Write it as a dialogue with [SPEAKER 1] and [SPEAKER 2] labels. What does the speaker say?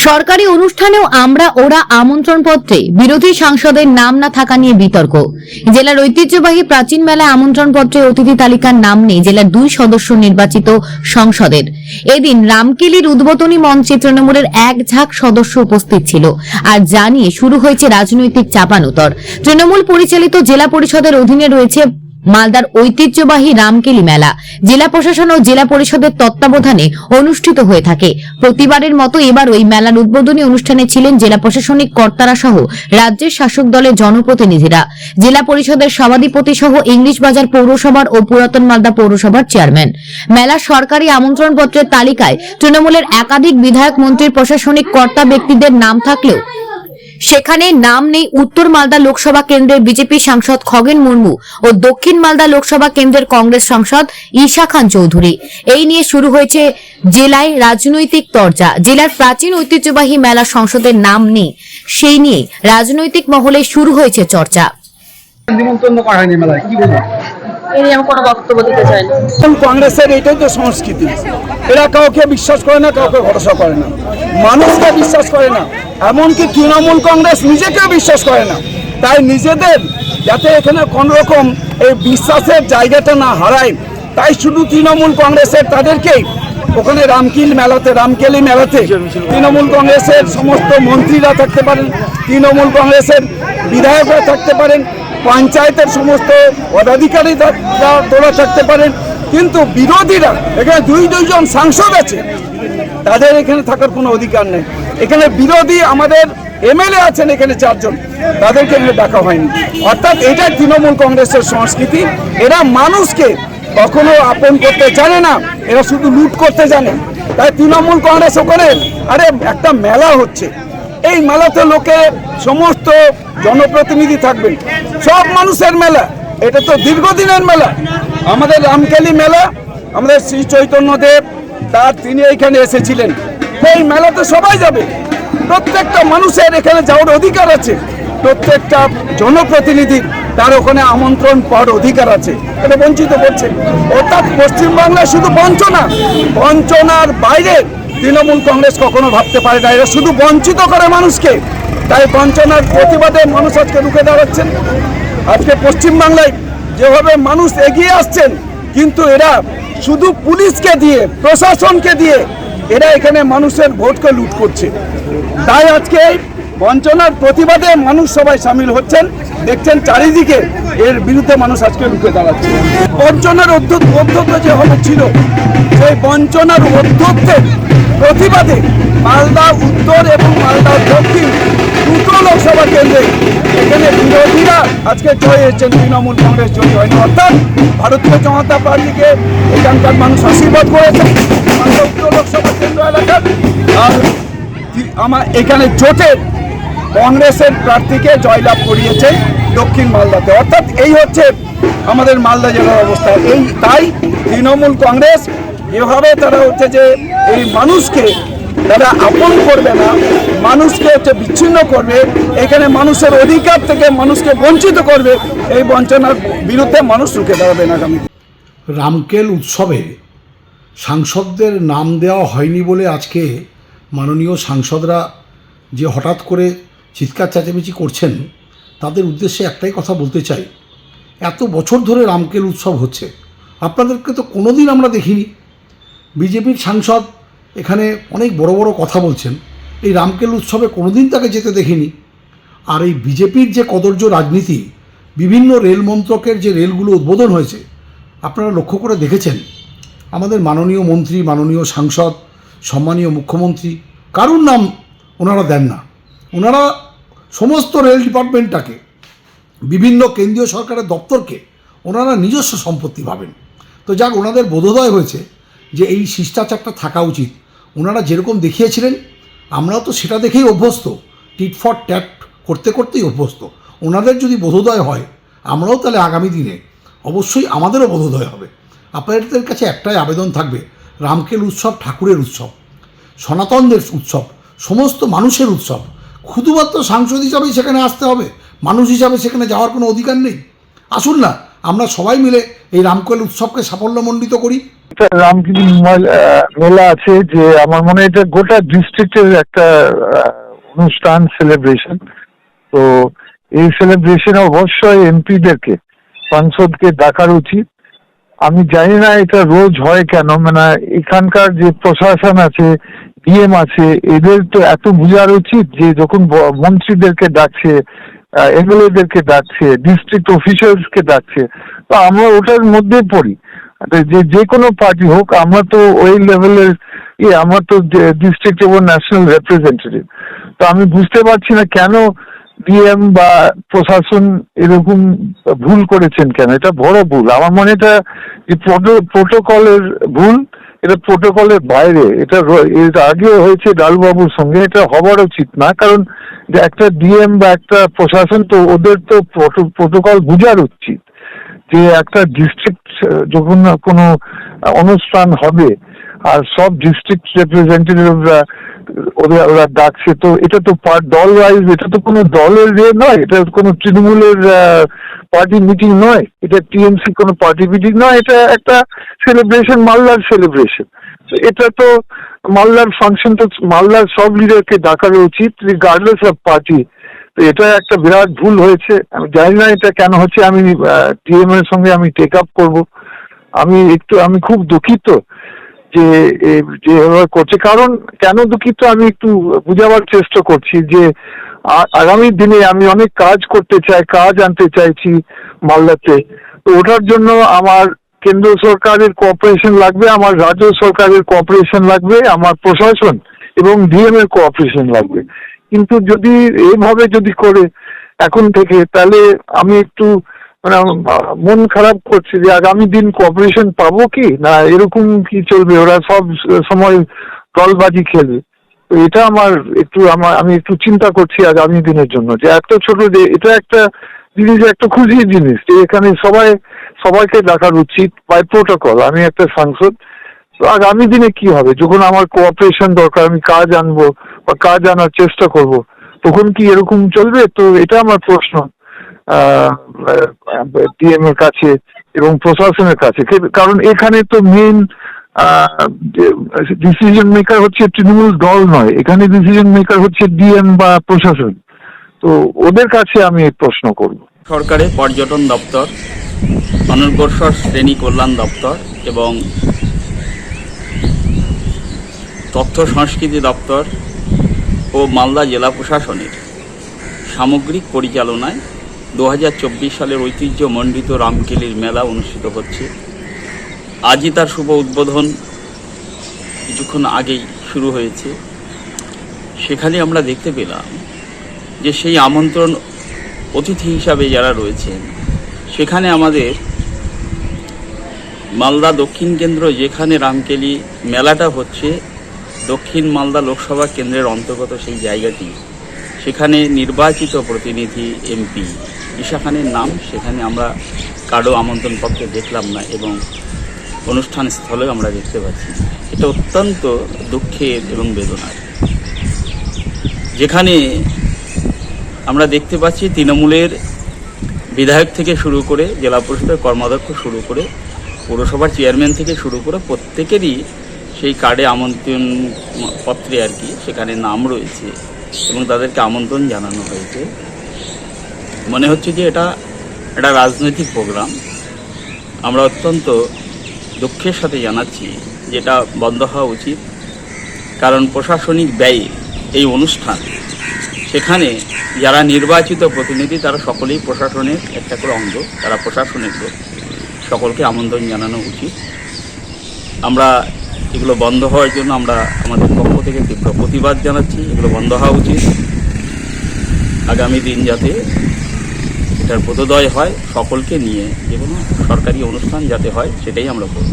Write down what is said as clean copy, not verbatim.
[SPEAKER 1] সরকারি অনুষ্ঠানেও আমরা ওরা আমন্ত্রণপত্রে বিরোধী সাংসদের নাম না থাকা নিয়ে বিতর্ক। জেলার ঐতিহ্যবাহী প্রাচীন মেলায় আমন্ত্রণপত্রে অতিথি তালিকার নাম নেই জেলার 2 সদস্য নির্বাচিত সংসদের। এদিন রামকেলির উদ্বোধনী মঞ্চে তৃণমূলের এক ঝাঁক সদস্য উপস্থিত ছিল, আর জানিয়ে শুরু হয়েছে রাজনৈতিক চাপানুতর। তৃণমূল পরিচালিত জেলা পরিষদের অধীনে রয়েছে মালদার ঐতিহ্যবাহী রামকেলি মেলা। জেলা প্রশাসন ও জেলা পরিষদের তত্ত্বাবধানে অনুষ্ঠিত হয়ে থাকে। প্রতিবারের মতো এবার ওই মেলার উদ্বোধনী অনুষ্ঠানে ছিলেন জেলা প্রশাসনিক কর্তারা সহ রাজ্যের শাসক দলের জনপ্রতিনিধিরা, জেলা পরিষদের সভাধিপতি সহ ইংলিশ বাজার পৌরসভার ও পুরাতন মালদা পৌরসভার চেয়ারম্যান। মেলার সরকারি আমন্ত্রণপত্রের তালিকায় তৃণমূলের একাধিক বিধায়ক, মন্ত্রী, প্রশাসনিক কর্তা ব্যক্তিদের নাম থাকলেও সেখানে নাম নেই উত্তর মালদা লোকসভা কেন্দ্রের বিজেপি সাংসদ খগেন মুর্মু ও দক্ষিণ মালদা লোকসভা কেন্দ্রের কংগ্রেস সাংসদ ঈশা খান চৌধুরী। এই নিয়ে শুরু হয়েছে জেলায় রাজনৈতিক চর্চা। জেলার প্রাচীন ঐতিহ্যবাহী মেলা সংসদের নাম নেই, সেই নিয়ে রাজনৈতিক মহলে শুরু হয়েছে চর্চা।
[SPEAKER 2] নিমন্ত্রণ করা হয়নি মেলায়, কি বলবো?
[SPEAKER 3] আমি কোনো বক্তব্য দিতে চাই না।
[SPEAKER 2] কংগ্রেসের এইটাই তো সংস্কৃতি, এরা কাউকে বিশ্বাস করে না, কাউকে ভরসা করে না, মানুষকে বিশ্বাস করে না, এমনকি তৃণমূল কংগ্রেস নিজেকেও বিশ্বাস করে না। তাই নিজেদের যাতে এখানে কোন রকম এই বিশ্বাসের জায়গাটা না হারায়, তাই শুধু তৃণমূল কংগ্রেসের তাদেরকেই ওখানে রামকেলি মেলাতে তৃণমূল কংগ্রেসের সমস্ত মন্ত্রীরা থাকতে পারেন, তৃণমূল কংগ্রেসের বিধায়করা থাকতে পারেন, পঞ্চায়েতের সমস্ত পদাধিকারীরা তোলা থাকতে পারেন, কিন্তু বিরোধীরা এখানে দুইজন সাংসদ আছে, তাদের এখানে থাকার কোনো অধিকার নেই। এখানে বিরোধী আমাদের এমএলএ আছেন এখানে 4 জন, তাদেরকে এখানে ডাকা হয়নি। অর্থাৎ এটা তৃণমূল কংগ্রেসের সংস্কৃতি। এরা মানুষকে কখনো আপন করতে জানে না, এরা শুধু লুট করতে জানে। তাই তৃণমূল কংগ্রেস ওখানে একটা মেলা হচ্ছে, এই মেলাতে লোকে সমস্ত জনপ্রতিনিধি থাকবেন, সব মানুষের মেলা, এটা তো দীর্ঘদিনের মেলা। আমাদের রামকেলি মেলা, আমাদের শ্রী চৈতন্যদেব তিনি এখানে এসেছিলেন। এই মেলাতে সবাই যাবে, প্রত্যেকটা মানুষের এখানে যাওয়ার অধিকার আছে, প্রত্যেকটা জনপ্রতিনিধির তার ওখানে আমন্ত্রণ পাওয়ার অধিকার আছে, এটা বঞ্চিত করছে। অর্থাৎ পশ্চিমবাংলায় শুধু বঞ্চনার বাইরে তৃণমূল কংগ্রেস কখনো ভাবতে পারে না, এরা শুধু বঞ্চিত করে মানুষকে। তাই বঞ্চনার প্রতিবাদে মানুষ আজকে রুখে দাঁড়াচ্ছেন। আজকে পশ্চিমবাংলায় যেভাবে মানুষ এগিয়ে আসছেন, কিন্তু এরা শুধু পুলিশকে দিয়ে, প্রশাসনকে দিয়ে এরা এখানে মানুষের ভোটকে লুট করছে। তাই আজকে বঞ্চনার প্রতিবাদে মানুষ সবাই সামিল হচ্ছেন, দেখছেন চারিদিকে এর বিরুদ্ধে মানুষ আজকে রুখে দাঁড়াচ্ছে। বঞ্চনার অধ্যক্ষ যেভাবে ছিল, সেই বঞ্চনার অধ্যক্ষের প্রতিবাদে মালদা উত্তর এবং মালদা দক্ষিণ 2টো লোকসভা কেন্দ্রে এখানে বিরোধীরা আজকে জয় হয়েছেন, তৃণমূল কংগ্রেস জয়ী হয়নি। অর্থাৎ ভারতীয় জনতা পার্টিকে এখানকার মানুষ আশীর্বাদ করেছেন মালদা উত্তর লোকসভা কেন্দ্র এলাকার। আর আমার এখানে জোটের কংগ্রেসের প্রার্থীকে জয়লাভ করিয়েছে দক্ষিণ মালদাতে। অর্থাৎ এই হচ্ছে আমাদের মালদা জেলার অবস্থা। তাই তৃণমূল কংগ্রেস এভাবে তারা হচ্ছে যে এই মানুষকে তারা আপন করবে না, মানুষকে হচ্ছে বিচ্ছিন্ন করবে, এখানে মানুষের অধিকার থেকে মানুষকে বঞ্চিত করবে, এই বঞ্চনার বিরুদ্ধে মানুষ রুখে দাঁড়াবে না। আগামী
[SPEAKER 4] রামকেল উৎসবে সাংসদদের নাম দেওয়া হয়নি বলে আজকে মাননীয় সাংসদরা যে হঠাৎ করে চিৎকার চেঁচামেচি করছেন, তাদের উদ্দেশ্যে একটাই কথা বলতে চাই। এত বছর ধরে রামকেল উৎসব হচ্ছে, আপনাদেরকে তো কোনোদিন আমরা দেখিনি। বিজেপির সাংসদ এখানে অনেক বড় বড় কথা বলছেন, এই রামকেল উৎসবে কোনোদিন তাকে যেতে দেখিনি। আর এই বিজেপির যে কদর্য রাজনীতি, বিভিন্ন রেল মন্ত্রকের যে রেলগুলো উদ্বোধন হয়েছে, আপনারা লক্ষ্য করে দেখেছেন, আমাদের মাননীয় মন্ত্রী, মাননীয় সাংসদ, সম্মানীয় মুখ্যমন্ত্রী কারুর নাম ওনারা দেন না। ওনারা সমস্ত রেল ডিপার্টমেন্টটাকে, বিভিন্ন কেন্দ্রীয় সরকারের দপ্তরকে ওনারা নিজস্ব সম্পত্তি ভাবেন। তো যাক, ওনাদের বোধোদয় হয়েছে যে এই শিষ্টাচারটা থাকা উচিত। ওনারা যেরকম দেখিয়েছিলেন, আমরাও তো সেটা দেখেই অভ্যস্ত, টিট ফর ট্যাট করতে করতেই অভ্যস্ত। ওনাদের যদি বোধোদয় হয়, আমরাও তাহলে আগামী দিনে অবশ্যই আমাদেরও বোধোদয় হবে। আপনাদের কাছে একটাই আবেদন থাকবে, রামকেল উৎসব ঠাকুরের উৎসব, সনাতনদের উৎসব, সমস্ত মানুষের উৎসব। শুধুমাত্র সাংসদ হিসাবেই সেখানে আসতে হবে, মানুষ হিসাবে সেখানে যাওয়ার কোনো অধিকার নেই। আসুন না, আমরা সবাই মিলে এই রামকেল উৎসবকে সাফল্যমণ্ডিত করি।
[SPEAKER 5] একটা রামকৃষ্ণ মেলা আছে, যে আমার মনে হয় এটা গোটা ডিস্ট্রিক্টের একটা অনুষ্ঠান, সেলিব্রেশন। তো এই সেলিব্রেশনে অবশ্যই এমপিদেরকে, সাংসদকে ডাকার উচিত। আমি জানি না এটা রোজ হয় কেন, মানে এখানকার যে প্রশাসন আছে, ডিএম আছে, এদের তো এত বোঝার উচিত যে যখন মন্ত্রীদেরকে ডাকছে, এমএলএদেরকে ডাকছে, ডিস্ট্রিক্ট অফিসার্সকে ডাকছে, তো আমরা ওটার মধ্যে পড়ি। যে কোনো পার্টি হোক, আমরা তো ওই লেভেলের আমরা তো ডিস্ট্রিক্ট এবং ন্যাশনাল রিপ্রেজেন্টেটিভ। তো আমি বুঝতে পারছি না কেন ডিএম বা প্রশাসন এরকম ভুল করেছেন কেন। এটা বড় ভুল। আমার মনে এটা যে প্রোটোকলের ভুল, এটা প্রোটোকলের বাইরে। এটা এর আগেও হয়েছে ডালবাবুর সঙ্গে, এটা হবার উচিত না। কারণ যে একটা ডিএম বা একটা প্রশাসন, তো ওদের তো প্রোটোকল বুঝার উচিত যে একটা ডিস্ট্রিক্ট যখন কোনো অনুষ্ঠান হবে আর সব ডিস্ট্রিক্ট রিপ্রেজেন্টেটিভরা ওরা ডাকছে, তো এটা তো দল ওয়াইজ, এটা তো কোনো দলের নয়, এটা কোনো তৃণমূলের পার্টি মিটিং নয়, এটা টিএমসি কোনো পার্টি মিটিং নয়, এটা একটা সেলিব্রেশন, মালদার সেলিব্রেশন। তো এটা তো মালদার ফাংশন, তো মালদার সব লিডারকে ডাকার উচিত রিগার্ডলেস অফ পার্টি। তো এটা একটা বিরাট ভুল হয়েছে। আমি জানি না এটা কেন হচ্ছে। আমি টিএম এর সঙ্গে আমি টেক আপ করবো। আমি খুব দুঃখিত যে যেভাবে করছে। কারণ কেন দুঃখিত আমি একটু বুঝাবার চেষ্টা করছি যে আগামী দিনে আমি অনেক কাজ করতে চাই, কাজ আনতে চাইছি মালদাতে। তো ওটার জন্য আমার কেন্দ্র সরকারের কোঅপারেশন লাগবে, আমার রাজ্য সরকারের কোঅপারেশন লাগবে, আমার প্রশাসন এবং ডিএম এর কোঅপারেশন লাগবে। কিন্তু যদি এইভাবে যদি করে এখন থেকে, তাহলে আমি একটু মানে মন খারাপ করছে যে আগামী দিন কোঅপারেশন পাবো কি না, এরকম কি চলবে, ওরা সব সময় দলবাজি খেলবে। তো এটা আমি একটু চিন্তা করছি আগামী দিনের জন্য, যে এত ছোট, যে এটা একটা জিনিস, একটা খুশির জিনিস যে এখানে সবাইকে ডাকার উচিত বাই প্রোটোকল। আমি একটা সাংসদ, তো আগামী দিনে কি হবে যখন আমার কোঅপারেশন দরকার, আমি কাজ আনবো বা কাজ আনার চেষ্টা করব, তখন কি এরকম চলবে? তো এটা আমার প্রশ্ন ডিএম এর কাছে এবং প্রশাসনের কাছে। কারণ এখানে তো মেইন ডিসিশন মেকার হচ্ছে তৃণমূল দল নয়, এখানে ডিসিশন মেকার হচ্ছে ডিএম বা প্রশাসন। তো ওদের কাছে আমি এই প্রশ্ন করব।
[SPEAKER 6] সরকারের পর্যটন দপ্তর, অনগ্রসর শ্রেণী কল্যাণ দপ্তর এবং তথ্য সংস্কৃতি দপ্তর ও মালদা জেলা প্রশাসনের সামগ্রিক পরিচালনায় 2024 সালের ঐতিহ্যমণ্ডিত রামকেলির মেলা অনুষ্ঠিত হচ্ছে। আজই তার শুভ উদ্বোধন কিছুক্ষণ আগেই শুরু হয়েছে। সেখানে আমরা দেখতে পেলাম যে সেই আমন্ত্রণ অতিথি হিসাবে যারা রয়েছেন, সেখানে আমাদের মালদা দক্ষিণ কেন্দ্র, যেখানে রামকেলি মেলাটা হচ্ছে, দক্ষিণ মালদা লোকসভা কেন্দ্রের অন্তর্গত সেই জায়গাটি, সেখানে নির্বাচিত প্রতিনিধি এমপি ঈশা খানের নাম সেখানে আমরা কারো আমন্ত্রণপত্রে দেখলাম না এবং অনুষ্ঠান স্থলেও আমরা দেখতে পাচ্ছি। এটা অত্যন্ত দুঃখের এবং বেদনার। যেখানে আমরা দেখতে পাচ্ছি তৃণমূলের বিধায়ক থেকে শুরু করে, জেলা পরিষদের কর্মাধ্যক্ষ শুরু করে, পৌরসভার চেয়ারম্যান থেকে শুরু করে প্রত্যেকেরই সেই কার্ডে আমন্ত্রণ পত্রে আর কি সেখানে নাম রয়েছে এবং তাদেরকে আমন্ত্রণ জানানো হয়েছে। মনে হচ্ছে যে এটা একটা রাজনৈতিক প্রোগ্রাম। আমরা অত্যন্ত দুঃখের সাথে জানাচ্ছি যে এটা বন্ধ হওয়া উচিত। কারণ প্রশাসনিক ব্যয়ে এই অনুষ্ঠান, সেখানে যারা নির্বাচিত প্রতিনিধি তারা সকলেই প্রশাসনের একটা করে অঙ্গ, তারা প্রশাসনের লোক, সকলকে আমন্ত্রণ জানানো উচিত। আমরা এগুলো বন্ধ হওয়ার জন্য আমরা আমাদের পক্ষ থেকে তীব্র প্রতিবাদ জানাচ্ছি। এগুলো বন্ধ হওয়া উচিত। আগামী দিন যাতে এটার বোধোদয় হয়, সকলকে নিয়ে যে কোনো সরকারি অনুষ্ঠান যাতে হয়, সেটাই আমরা করব।